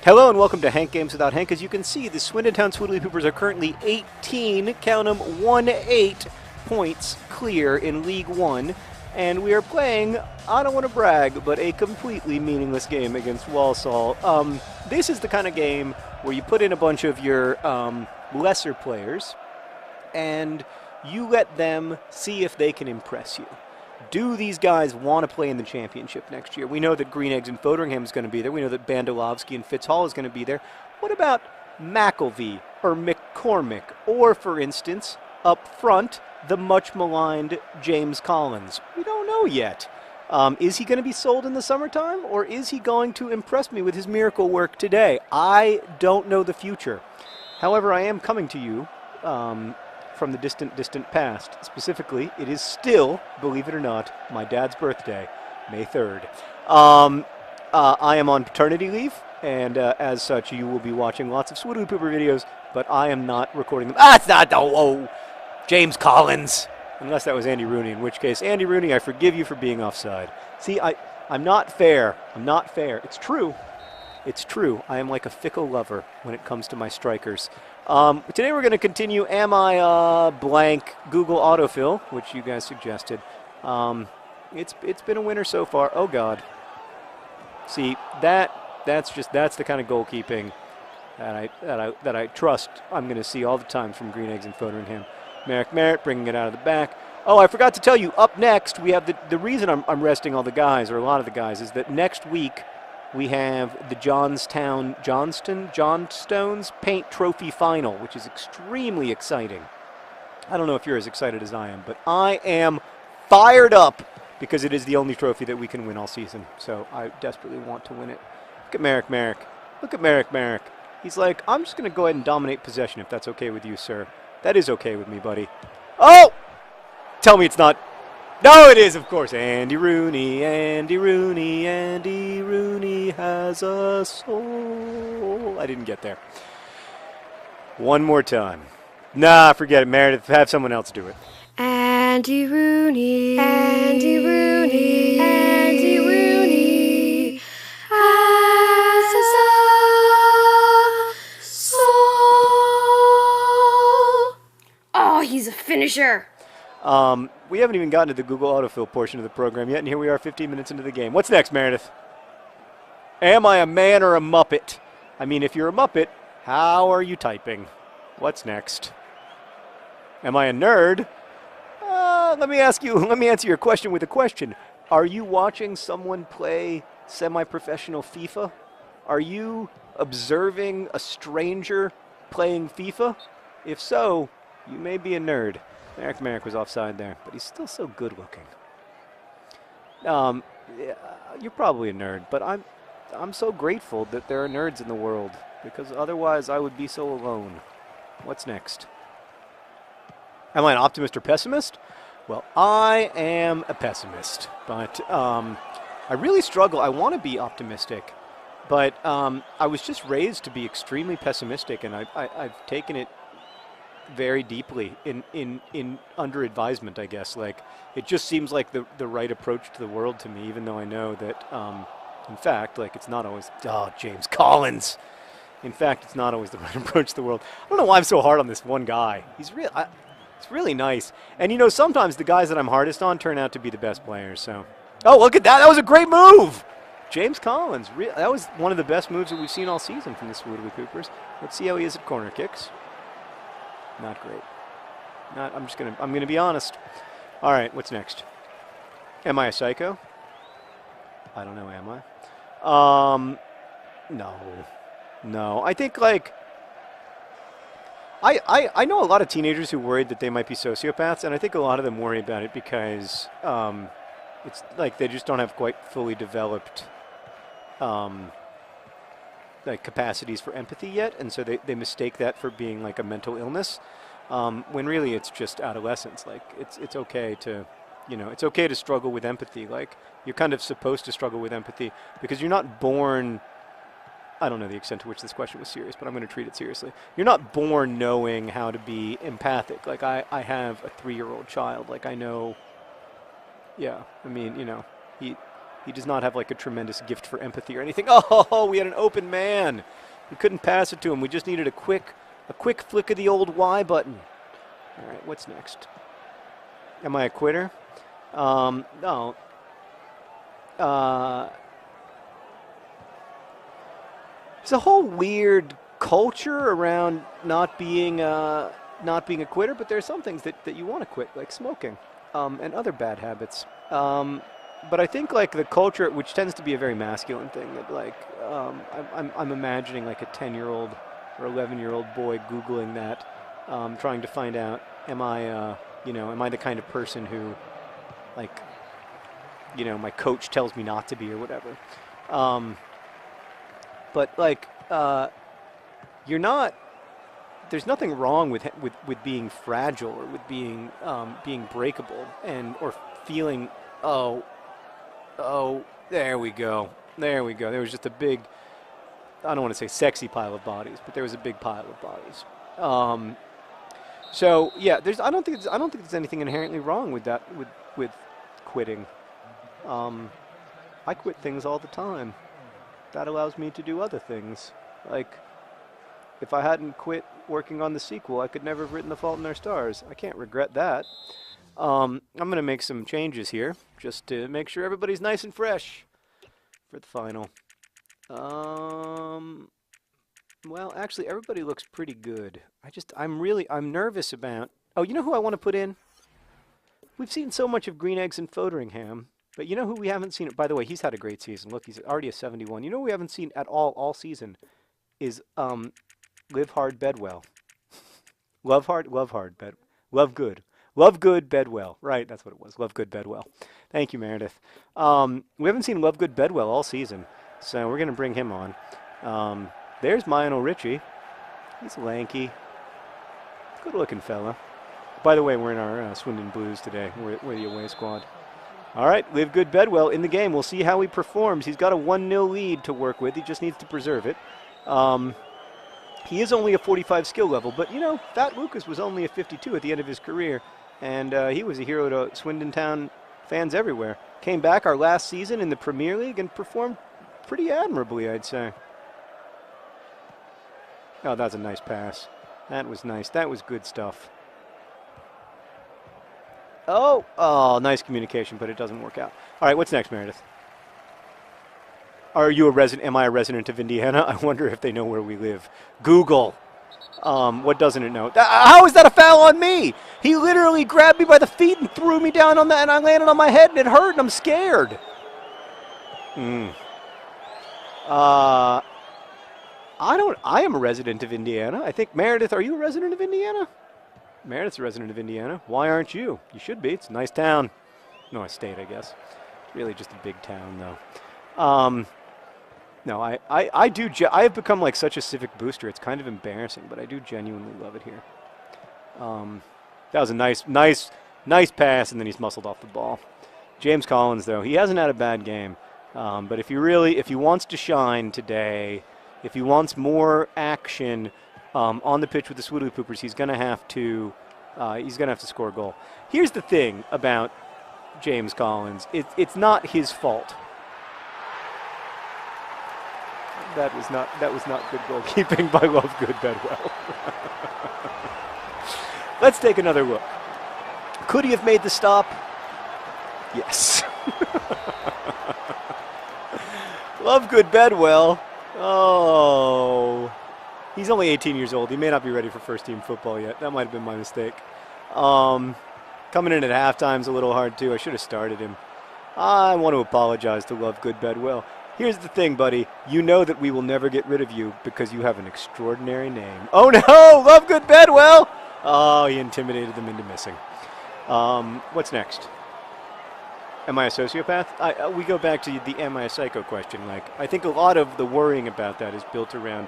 Hello and welcome to Hank Games Without Hank. As you can see, the Swindon Swoodilypoopers are currently 18, count them, 1-8 points clear in League One. And we are playing, I don't want to brag, but a completely meaningless game against Walsall. This is the kind of game where you put in a bunch of your lesser players and you let them see if they can impress you. Do these guys want to play in the championship next year? We know that Green Eggs and Foderingham is going to be there. We know that Bandolovsky and Fitzhall is going to be there. What about McElvey or McCormick? Or, for instance, up front, the much-maligned James Collins? We don't know yet. Is he going to be sold in the summertime, or is he going to impress me with his miracle work today? I don't know the future. However, I am coming to you from the distant past. Specifically, it is still, believe it or not, my dad's birthday, May 3rd. I am on paternity leave, and as such, you will be watching lots of Swoodilypooper videos, but I am not recording them. It's not, James Collins! Unless that was Andy Rooney, in which case, Andy Rooney, I forgive you for being offside. See, I'm not fair. I'm not fair. It's true. It's true. I am like a fickle lover when it comes to my strikers. Today we're going to continue Am I blank Google Autofill, which you guys suggested. It's been a winner so far. Oh God. See, that's the kind of goalkeeping that I trust I'm going to see all the time from Green Eggs and Foderingham. Merritt bringing it out of the back. Oh, I forgot to tell you, up next we have the reason I'm resting all the guys, or a lot of the guys, is that next week we have the Johnstone's Paint Trophy Final, which is extremely exciting. I don't know if you're as excited as I am, but I am fired up because it is the only trophy that we can win all season. So I desperately want to win it. Look at Merrick. Look at Merrick. He's like, I'm just going to go ahead and dominate possession if that's okay with you, sir. That is okay with me, buddy. Oh! Tell me it's not. No, it is, of course. Andy Rooney has a soul. I didn't get there. One more time. Nah, forget it, Meredith. Have someone else do it. Andy Rooney has a soul. Oh, he's a finisher. We haven't even gotten to the Google Autofill portion of the program yet, and here we are 15 minutes into the game. What's next, Meredith? Am I a man or a Muppet? I mean, if you're a Muppet, how are you typing? What's next? Am I a nerd? Let me answer your question with a question. Are you watching someone play semi-professional FIFA? Are you observing a stranger playing FIFA? If so, you may be a nerd. Merrick was offside there, but he's still so good looking. Yeah, you're probably a nerd, but I'm so grateful that there are nerds in the world, because otherwise I would be so alone. What's next? Am I an optimist or pessimist? Well, I am a pessimist, but I really struggle. I want to be optimistic, but I was just raised to be extremely pessimistic, and I've taken it very deeply in under advisement, I guess. Like, it just seems like the right approach to the world to me, even though I know that in fact, like, it's not always James Collins. In fact, it's not always the right approach to the world. I don't know why I'm so hard on this one guy. It's really nice. And you know, sometimes the guys that I'm hardest on turn out to be the best players. So, oh, look at that. That was a great move. James Collins. That was one of the best moves that we've seen all season from the Swoodilypoopers. Let's see how he is at corner kicks. Not great. I'm gonna be honest. All right, what's next? Am I a psycho? I don't know. Am I? No. I think, like, I know a lot of teenagers who worried that they might be sociopaths, and I think a lot of them worry about it because it's like they just don't have quite fully developed like capacities for empathy yet, and so they mistake that for being like a mental illness, when really it's just adolescence. Like, it's okay to, it's okay to struggle with empathy. Like, you're kind of supposed to struggle with empathy because you're not born. I don't know the extent to which this question was serious, but I'm going to treat it seriously. You're not born knowing how to be empathic. Like, I have a 3-year-old child. Like, I know. Yeah, I mean, he He does not have like a tremendous gift for empathy or anything. Oh, we had an open man. We couldn't pass it to him. We just needed a quick flick of the old Y button. All right, what's next? Am I a quitter? No. There's a whole weird culture around not being a quitter, but there are some things that you want to quit, like smoking, and other bad habits. But I think like the culture, which tends to be a very masculine thing, that like I'm imagining like a 10-year-old or 11-year-old boy Googling that, trying to find out, am I the kind of person who, like, my coach tells me not to be or whatever. But like, you're not. There's nothing wrong with being fragile or with being breakable or feeling. Oh, there we go. There was just a big, I don't want to say sexy pile of bodies, but there was a big pile of bodies. So yeah, I don't think there's anything inherently wrong with that, with quitting. I quit things all the time. That allows me to do other things. Like, if I hadn't quit working on the sequel, I could never have written The Fault in Our Stars. I can't regret that. I'm going to make some changes here, just to make sure everybody's nice and fresh for the final. Well, actually, everybody looks pretty good. I'm nervous about... Oh, you know who I want to put in? We've seen so much of Green Eggs and Fotheringham, but you know who we haven't seen? By the way, he's had a great season. Look, he's already a 71. You know who we haven't seen at all season is Live Hard, Bed Well. Love Good. Love Good, Bed Well. Right, that's what it was. Love Good, Bed Well. Thank you, Meredith. We haven't seen Love Good, Bed Well all season, so we're going to bring him on. There's Lionel Richie. He's lanky. Good-looking fella. By the way, we're in our Swindon Blues today. We're the away squad. All right, Live Good, Bed Well in the game. We'll see how he performs. He's got a 1-0 lead to work with. He just needs to preserve it. He is only a 45 skill level, but, Fat Lucas was only a 52 at the end of his career, and he was a hero to Swindon Town fans everywhere. Came back our last season in the Premier League and performed pretty admirably, I'd say. Oh, that's a nice pass. That was nice. That was good stuff. Oh, nice communication, but it doesn't work out. All right, what's next, Meredith? Am I a resident of Indiana? I wonder if they know where we live. Google. What doesn't it know? How is that a foul on me? He literally grabbed me by the feet and threw me down on that, and I landed on my head, and it hurt, and I'm scared. I am a resident of Indiana. I think, Meredith, are you a resident of Indiana? Meredith's a resident of Indiana. Why aren't you? You should be. It's a nice town. No, a state, I guess. It's really just a big town, though. No, I do. I have become like such a civic booster. It's kind of embarrassing, but I do genuinely love it here. That was a nice pass, and then he's muscled off the ball. James Collins, though, he hasn't had a bad game. But if he wants to shine today, if he wants more action on the pitch with the Swoodilypoopers, he's going to have to score a goal. Here's the thing about James Collins: it's not his fault. That was not good goalkeeping by Love Good Bedwell. Let's take another look. Could he have made the stop? Yes. Love Good Bedwell. Oh. He's only 18 years old. He may not be ready for first-team football yet. That might have been my mistake. Coming in at halftime's a little hard, too. I should have started him. I want to apologize to Love Good Bedwell. Here's the thing, buddy. You know that we will never get rid of you because you have an extraordinary name. Oh, no! Love Good Bedwell! Oh, he intimidated them into missing. What's next? Am I a sociopath? We go back to the am I a psycho question. Like, I think a lot of the worrying about that is built around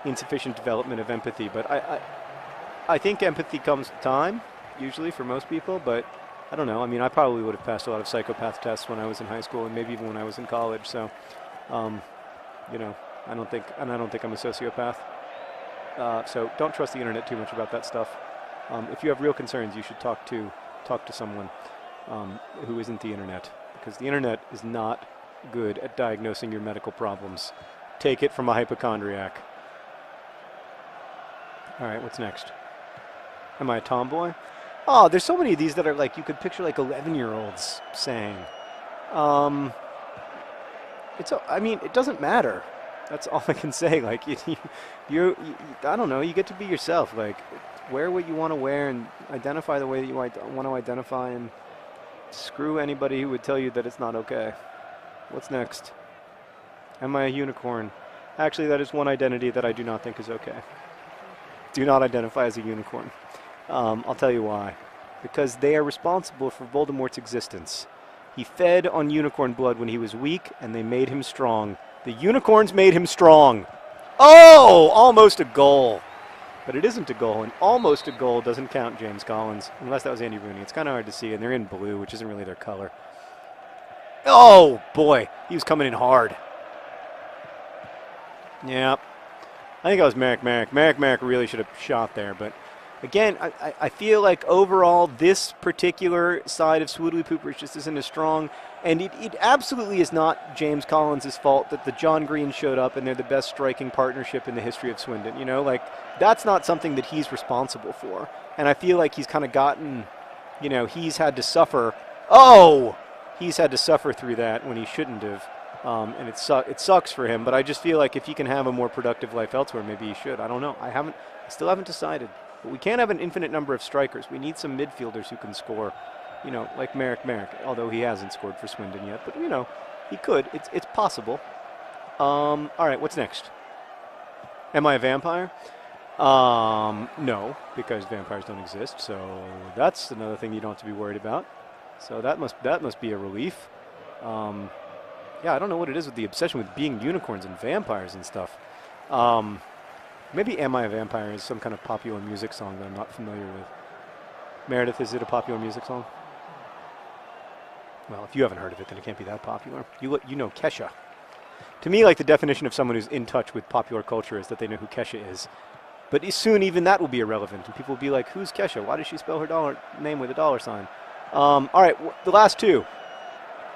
insufficient development of empathy. But I think empathy comes with time, usually for most people. But I don't know. I mean, I probably would have passed a lot of psychopath tests when I was in high school, and maybe even when I was in college. So, I don't think I'm a sociopath. So don't trust the internet too much about that stuff. If you have real concerns, you should talk to someone who isn't the internet, because the internet is not good at diagnosing your medical problems. Take it from a hypochondriac. All right, what's next? Am I a tomboy? Oh, there's so many of these that are like, you could picture like 11-year-olds saying. I mean, it doesn't matter. That's all I can say. Like, you I don't know, you get to be yourself. Like, wear what you want to wear and identify the way that you want to identify, and screw anybody who would tell you that it's not okay. What's next? Am I a unicorn? Actually, that is one identity that I do not think is okay. Do not identify as a unicorn. I'll tell you why. Because they are responsible for Voldemort's existence. He fed on unicorn blood when he was weak, and they made him strong. The unicorns made him strong. Oh, almost a goal. But it isn't a goal, and almost a goal doesn't count, James Collins, unless that was Andy Rooney. It's kind of hard to see, and they're in blue, which isn't really their color. Oh, boy. He was coming in hard. Yeah. I think that was Merrick. Merrick really should have shot there, but again, I feel like overall this particular side of Swoodilypoopers just isn't as strong, and it absolutely is not James Collins' fault that the John Green showed up and they're the best striking partnership in the history of Swindon. You know, like, that's not something that he's responsible for, and I feel like he's kind of gotten, you know, he's had to suffer. Oh! He's had to suffer through that when he shouldn't have. And it sucks for him, but I just feel like if he can have a more productive life elsewhere, maybe he should. I don't know. I still haven't decided. But we can't have an infinite number of strikers. We need some midfielders who can score, you know, like Merrick, although he hasn't scored for Swindon yet. But, you know, he could. It's possible. All right, what's next? Am I a vampire? No, because vampires don't exist. So that's another thing you don't have to be worried about. So that must be a relief. Yeah, I don't know what it is with the obsession with being unicorns and vampires and stuff. Maybe Am I a Vampire is some kind of popular music song that I'm not familiar with. Meredith, is it a popular music song? Well, if you haven't heard of it, then it can't be that popular. You know Kesha. To me, like, the definition of someone who's in touch with popular culture is that they know who Kesha is. But soon even that will be irrelevant, and people will be like, who's Kesha? Why does she spell her name with a dollar sign? All right, the last two.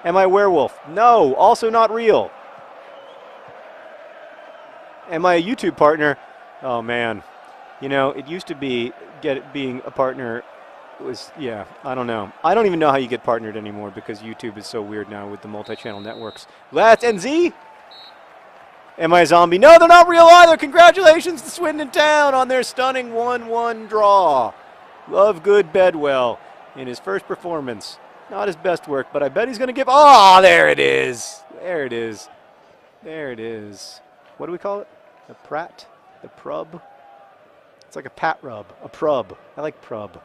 Am I a werewolf? No, also not real. Am I a YouTube partner? Oh, man. You know, it used to be being a partner was, yeah, I don't know. I don't even know how you get partnered anymore because YouTube is so weird now with the multi-channel networks. Let's NZ. Am I a zombie? No, they're not real either. Congratulations to Swindon Town on their stunning 1-1 draw. Lovegood Bedwell in his first performance. Not his best work, but I bet he's going to give... Oh, there it is. There it is. There it is. What do we call it? The prat? The prub? It's like a pat rub. A prub. I like prub.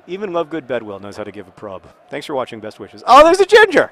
Even Lovegood Bedwell knows how to give a prub. Thanks for watching. Best wishes. Oh, there's a ginger!